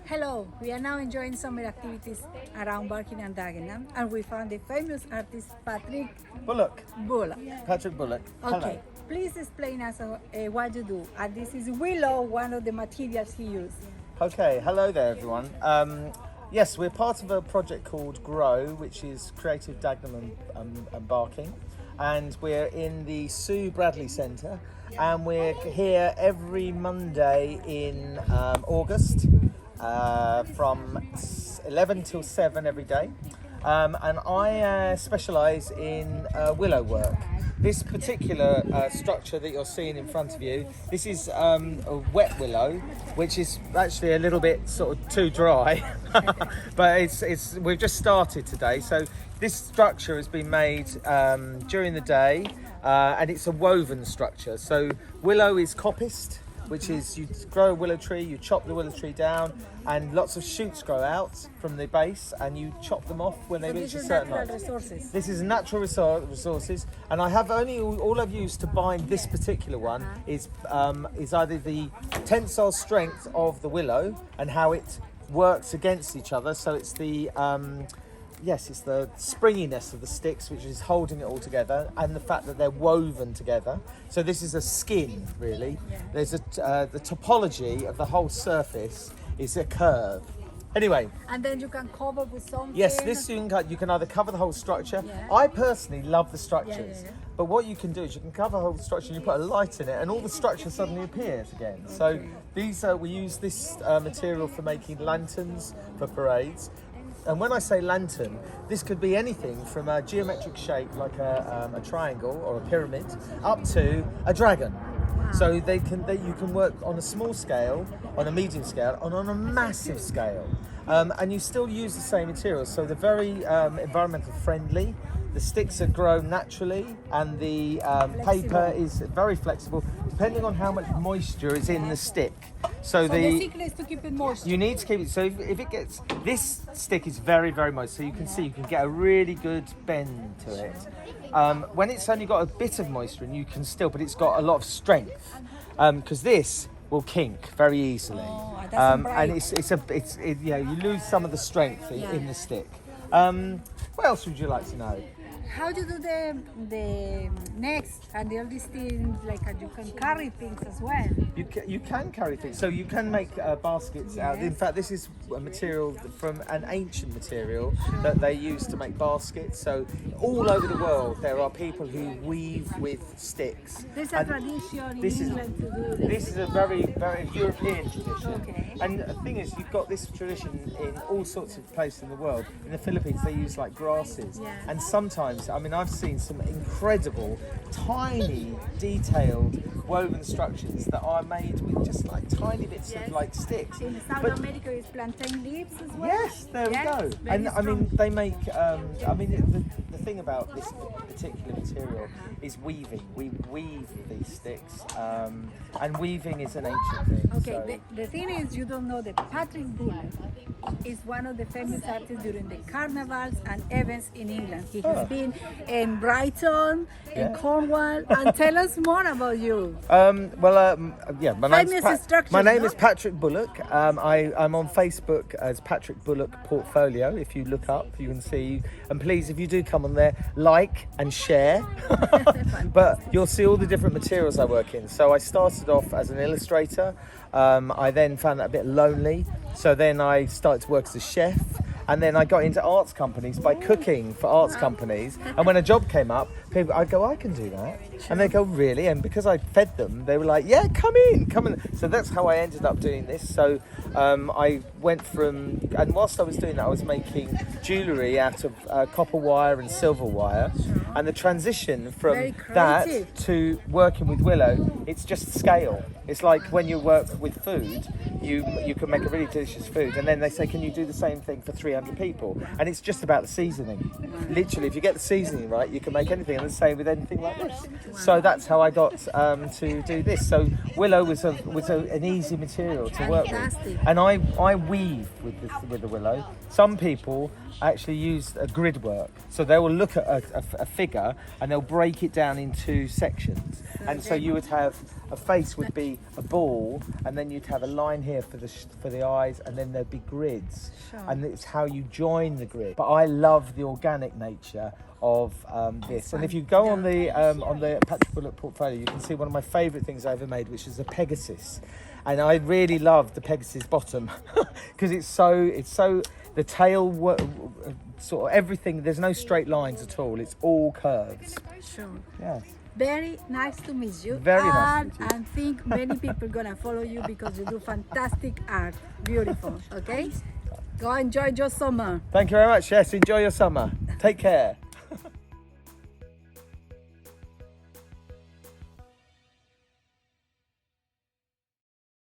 Hello, we are now enjoying summer activities around Barking and Dagenham, and we found the famous artist Patrick Bullock. Bullock. Patrick Bullock. Okay, Hello. please explain us what you do. And this is willow, one of the materials he used. Okay, hello there everyone. Yes, we're part of a project called Grow, which is Creative Dagenham and Barking. And we're in the Sue Bradley Centre, and we're here every Monday in August from 11 till 7 every day. And I specialise in willow work. This particular structure that you're seeing in front of you, this is a wet willow, which is actually a little bit sort of too dry, but we've just started today. So this structure has been made during the day, and it's a woven structure. So willow is coppiced, which is you grow a willow tree, you chop the willow tree down, and lots of shoots grow out from the base, and you chop them off when they reach a certain height. This is natural resources, and I have all I've used to bind this particular one is either the tensile strength of the willow and how it works against each other. So it's the it's the springiness of the sticks which is holding it all together, and the fact that they're woven together. So this is a skin, really. There's the topology of the whole surface is a curve. Anyway. And then you can cover with something. Yes, this you can either cover the whole structure. Yeah. I personally love the structures, but what you can do is you can cover the whole structure and you put a light in it, and all the structure suddenly appears again. Okay. So these we use this material for making lanterns for parades. And when I say lantern, this could be anything from a geometric shape like a triangle or a pyramid up to a dragon. Wow. So you can work on a small scale, on a medium scale, and on a massive scale. And you still use the same materials. So they're very environmental friendly. The sticks are grown naturally, and the paper is very flexible, depending on how much moisture is in the stick. So the secret is to keep it moist. You need to keep it. So if it gets, this stick is very, very moist. So you can see you can get a really good bend to it. When it's only got a bit of moisture, and you can still, but it's got a lot of strength, because this will kink very easily. And you lose some of the strength in the stick. What else would you like to know? How do you do the necks and all these things? Like you can carry things as well. You can carry things. So you can make baskets out. In fact, this is a material from an ancient material that they used to make baskets. So all over the world, there are people who weave with sticks. There's a tradition in England to do this. This is a very, very European tradition. Okay. And the thing is, you've got this tradition in all sorts of places in the world. In the Philippines, they use like grasses, and sometimes, I mean, I've seen some incredible, tiny, detailed woven structures that are made with just like tiny bits of like sticks. In South America, it's plantain leaves as well. Yes, there we go. And I mean, they make. The thing about this particular material is weaving. We weave these sticks, and weaving is an ancient thing. Okay, so. The thing is, you don't know that Patrick Bullock is one of the famous artists during the carnivals and events in England. He has been in Brighton, in Cornwall, and tell us more about you. My name is Patrick Bullock. I'm on Facebook as Patrick Bullock Portfolio. If you look up, you can see. And please, if you do come on there, like and share. But you'll see all the different materials I work in. So I started off as an illustrator. I then found that a bit lonely. So then I started to work as a chef. And then I got into arts companies by cooking for arts companies. And when a job came up, I'd go, I can do that. And they go, really? And because I fed them, they were like, yeah, come in. So that's how I ended up doing this. So I went from, and whilst I was doing that, I was making jewellery out of copper wire and silver wire. And the transition from that to working with willow, it's just scale. It's like when you work with food, you can make a really delicious food, and then they say, can you do the same thing for 300 people? And it's just about the seasoning. Literally, if you get the seasoning right, you can make anything, and the same with anything like this. So that's how I got to do this. So willow was an easy material to work with, and I weave with the willow. Some people actually use a grid work, so they will look at a figure and they'll break it down into sections. And so you would have a face would be a ball, and then you'd have a line here for the eyes, and then there'd be grids. Sure. And it's how you join the grid. But I love the organic nature of this. And if you go on the Patrick Bullock portfolio, you can see one of my favourite things I ever made, which is the Pegasus. And I really love the Pegasus bottom because it's so the tail sort of everything. There's no straight lines at all. It's all curves. Sure. Yeah. Very nice to meet you. Very nice to meet you. And think many people gonna follow you because you do fantastic art. Beautiful. Okay. Go enjoy your summer. Thank you very much. Yes, enjoy your summer. Take care.